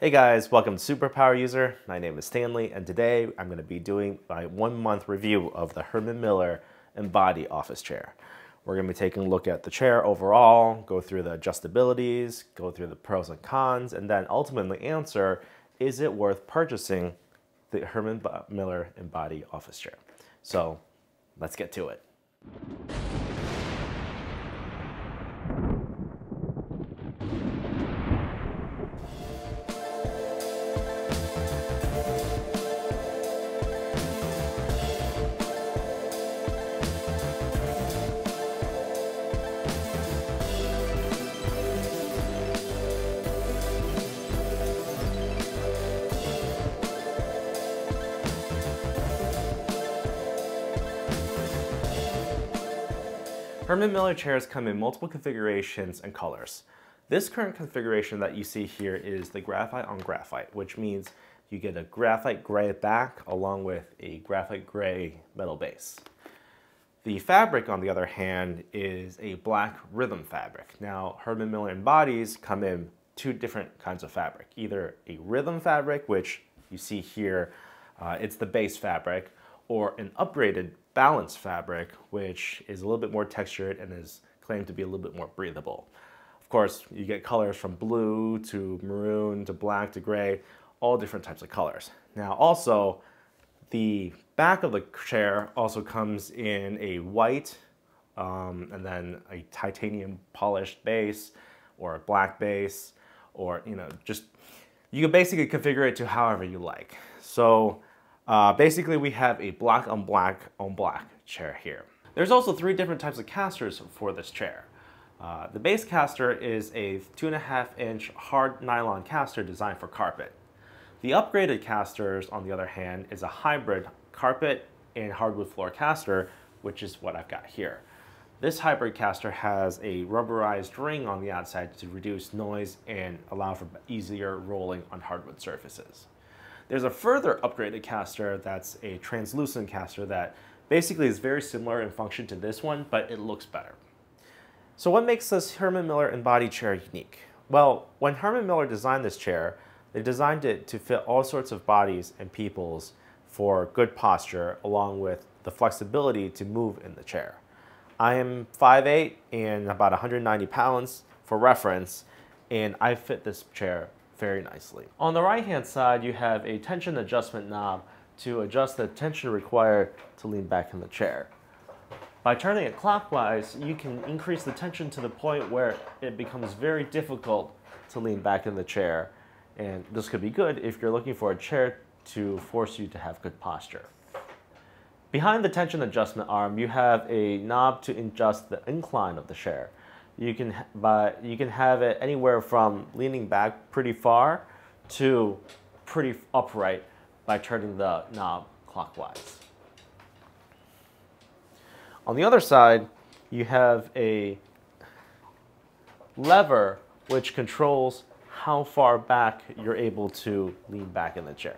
Hey guys, welcome to Superpower User. My name is Stanley, and today I'm going to be doing my 1-month review of the Herman Miller Embody office chair. We're going to be taking a look at the chair overall, go through the adjustabilities, go through the pros and cons, and then ultimately answer, is it worth purchasing the Herman Miller Embody office chair? So let's get to it. Herman Miller chairs come in multiple configurations and colors. This current configuration that you see here is the graphite on graphite, which means you get a graphite gray back along with a graphite gray metal base. The fabric, on the other hand, is a black rhythm fabric. Now, Herman Miller Embodies come in two different kinds of fabric, either a rhythm fabric, which you see here, it's the base fabric, or an upgraded balanced fabric, which is a little bit more textured and is claimed to be a little bit more breathable. Of course, you get colors from blue to maroon to black to gray, all different types of colors. Now also, the back of the chair also comes in a white and then a titanium polished base or a black base, or just you can basically configure it to however you like. So basically, we have a black on black chair here. There's also 3 different types of casters for this chair. The base caster is a 2.5-inch hard nylon caster designed for carpet. The upgraded casters, on the other hand, is a hybrid carpet and hardwood floor caster, which is what I've got here. This hybrid caster has a rubberized ring on the outside to reduce noise and allow for easier rolling on hardwood surfaces. There's a further upgraded caster that's a translucent caster that basically is very similar in function to this one, but it looks better. So what makes this Herman Miller Embody chair unique? Well, when Herman Miller designed this chair, they designed it to fit all sorts of bodies and peoples for good posture, along with the flexibility to move in the chair. I am 5'8" and about 190 pounds for reference, and I fit this chair very nicely. On the right hand side, you have a tension adjustment knob to adjust the tension required to lean back in the chair. By turning it clockwise, you can increase the tension to the point where it becomes very difficult to lean back in the chair. And this could be good if you're looking for a chair to force you to have good posture. Behind the tension adjustment arm, you have a knob to adjust the incline of the chair. You can have it anywhere from leaning back pretty far to pretty upright by turning the knob clockwise. On the other side, you have a lever which controls how far back you're able to lean back in the chair.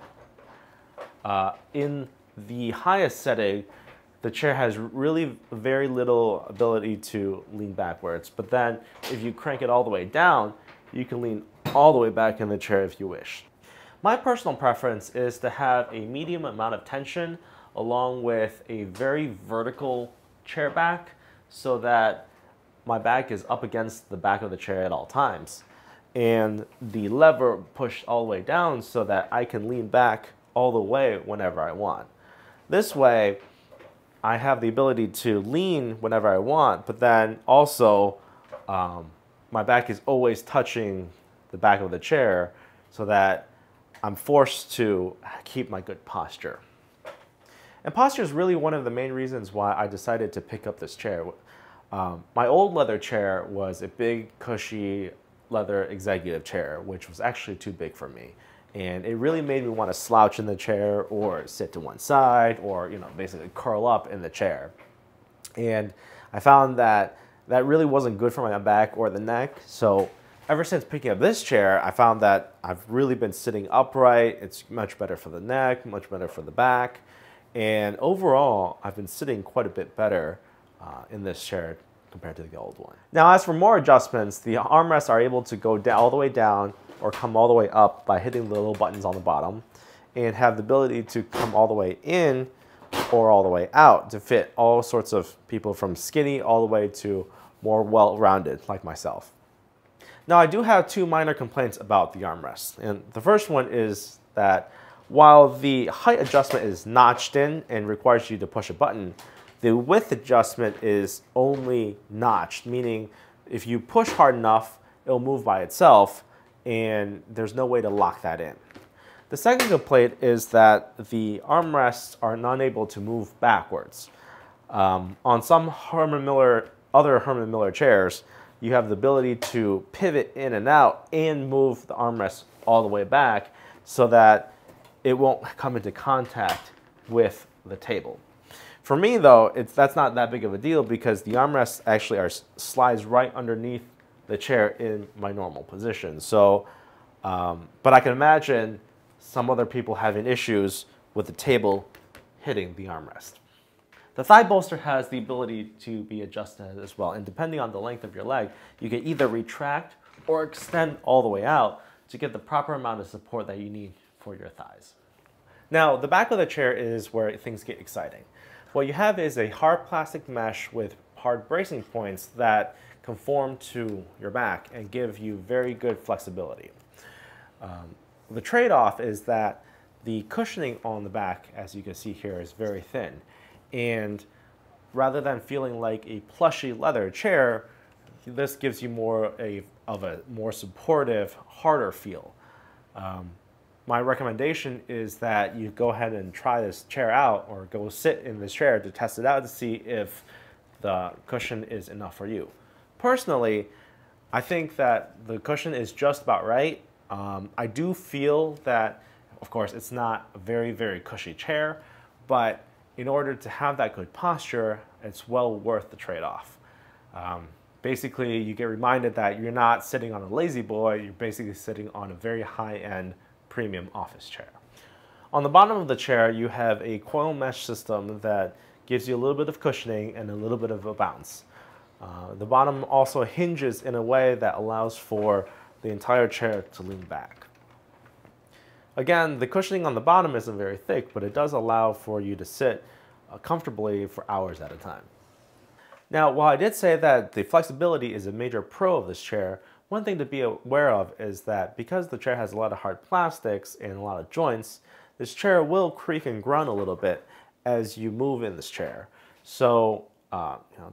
In the highest setting, the chair has really very little ability to lean backwards, but then if you crank it all the way down, you can lean all the way back in the chair if you wish. My personal preference is to have a medium amount of tension along with a very vertical chair back so that my back is up against the back of the chair at all times, and the lever pushed all the way down so that I can lean back all the way whenever I want. This way, I have the ability to lean whenever I want, but then also my back is always touching the back of the chair so that I'm forced to keep my good posture. And posture is really one of the main reasons why I decided to pick up this chair. My old leather chair was a big, cushy leather executive chair, which was actually too big for me. And it really made me want to slouch in the chair or sit to one side or, basically curl up in the chair. And I found that that really wasn't good for my back or the neck. So ever since picking up this chair, I found that I've really been sitting upright. It's much better for the neck, much better for the back. And overall, I've been sitting quite a bit better in this chair compared to the old one. Now, as for more adjustments, the armrests are able to go down, all the way down or come all the way up by hitting the little buttons on the bottom, and have the ability to come all the way in or all the way out to fit all sorts of people from skinny all the way to more well-rounded like myself. Now, I do have two minor complaints about the armrest, and the first one is that while the height adjustment is notched in and requires you to push a button, the width adjustment is only notched, meaning if you push hard enough, it'll move by itself, and there's no way to lock that in. The second complaint is that the armrests are not able to move backwards. On some other Herman Miller chairs, you have the ability to pivot in and out and move the armrest all the way back so that it won't come into contact with the table. For me, though, that's not that big of a deal because the armrest actually slides right underneath the chair in my normal position. So, but I can imagine some other people having issues with the table hitting the armrest. The thigh bolster has the ability to be adjusted as well, and depending on the length of your leg, you can either retract or extend all the way out to get the proper amount of support that you need for your thighs. Now, the back of the chair is where things get exciting. What you have is a hard plastic mesh with hard bracing points that conform to your back and give you very good flexibility. The trade-off is that the cushioning on the back, as you can see here, is very thin. And rather than feeling like a plushy leather chair, this gives you more of a more supportive, harder feel. My recommendation is that you go ahead and try this chair out or go sit in this chair to test it out to see if the cushion is enough for you. Personally, I think that the cushion is just about right. I do feel that, of course, it's not a very, very cushy chair, but in order to have that good posture, it's well worth the trade-off. Basically, you get reminded that you're not sitting on a lazy boy, you're basically sitting on a very high-end premium office chair. On the bottom of the chair, you have a coil mesh system that gives you a little bit of cushioning and a little bit of a bounce. The bottom also hinges in a way that allows for the entire chair to lean back. Again, the cushioning on the bottom isn't very thick, but it does allow for you to sit comfortably for hours at a time. Now, while I did say that the flexibility is a major pro of this chair, one thing to be aware of is that because the chair has a lot of hard plastics and a lot of joints, this chair will creak and grunt a little bit as you move in this chair. So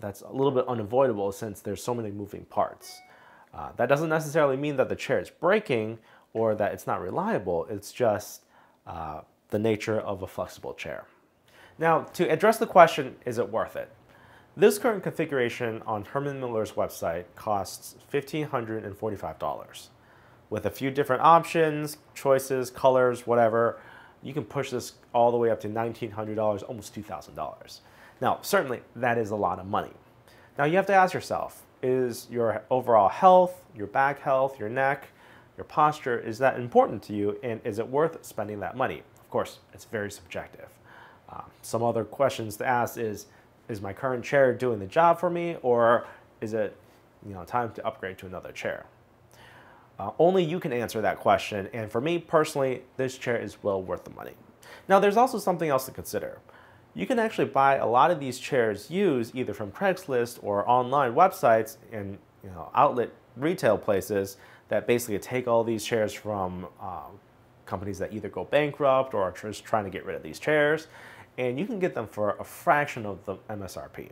that's a little bit unavoidable since there's so many moving parts. That doesn't necessarily mean that the chair is breaking or that it's not reliable. It's just the nature of a flexible chair. Now, to address the question, is it worth it? This current configuration on Herman Miller's website costs $1,545. With a few different options, choices, colors, whatever, you can push this all the way up to $1,900, almost $2,000. Now, certainly that is a lot of money. Now you have to ask yourself, is your overall health, your back health, your neck, your posture, is that important to you, and is it worth spending that money? Of course, it's very subjective. Some other questions to ask is my current chair doing the job for me, or is it time to upgrade to another chair? Only you can answer that question, and for me personally, this chair is well worth the money. Now there's also something else to consider. You can actually buy a lot of these chairs used either from Craigslist or online websites and outlet retail places that basically take all these chairs from companies that either go bankrupt or are just trying to get rid of these chairs, and you can get them for a fraction of the MSRP.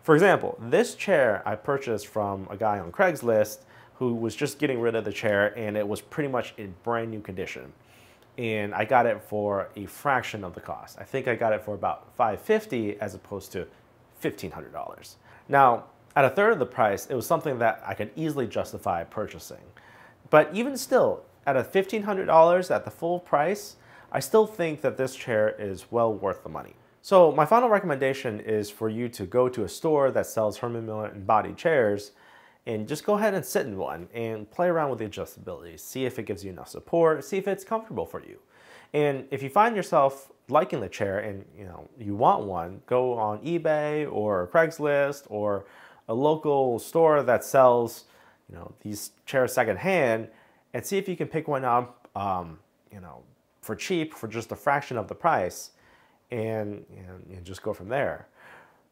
For example, this chair I purchased from a guy on Craigslist who was just getting rid of the chair, and it was pretty much in brand new condition. And I got it for a fraction of the cost. I think I got it for about $550 as opposed to $1,500. Now, at a third of the price, it was something that I could easily justify purchasing. But even still, at a $1,500 at the full price, I still think that this chair is well worth the money. So my final recommendation is for you to go to a store that sells Herman Miller Embody chairs and just go ahead and sit in one and play around with the adjustability. See if it gives you enough support, see if it's comfortable for you. And if you find yourself liking the chair and you want one, go on eBay or Craigslist or a local store that sells these chairs secondhand and see if you can pick one up, for cheap, for just a fraction of the price, and just go from there.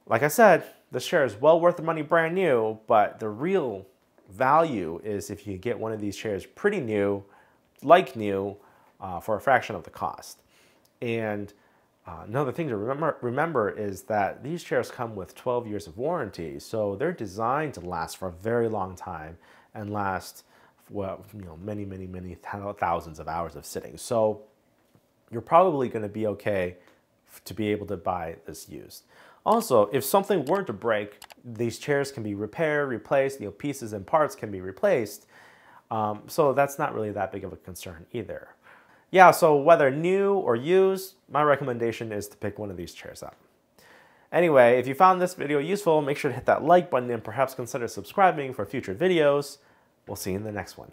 Like I said, this chair is well worth the money brand new, but the real value is if you get one of these chairs pretty new, like new, for a fraction of the cost. And another thing to remember is that these chairs come with 12 years of warranty, so they're designed to last for a very long time and last, well, many thousands of hours of sitting. So you're probably going to be okay to be able to buy this used. Also, if something were to break, these chairs can be repaired, replaced, pieces and parts can be replaced. So that's not really that big of a concern either. Yeah, so whether new or used, my recommendation is to pick one of these chairs up. Anyway, if you found this video useful, make sure to hit that like button and perhaps consider subscribing for future videos. We'll see you in the next one.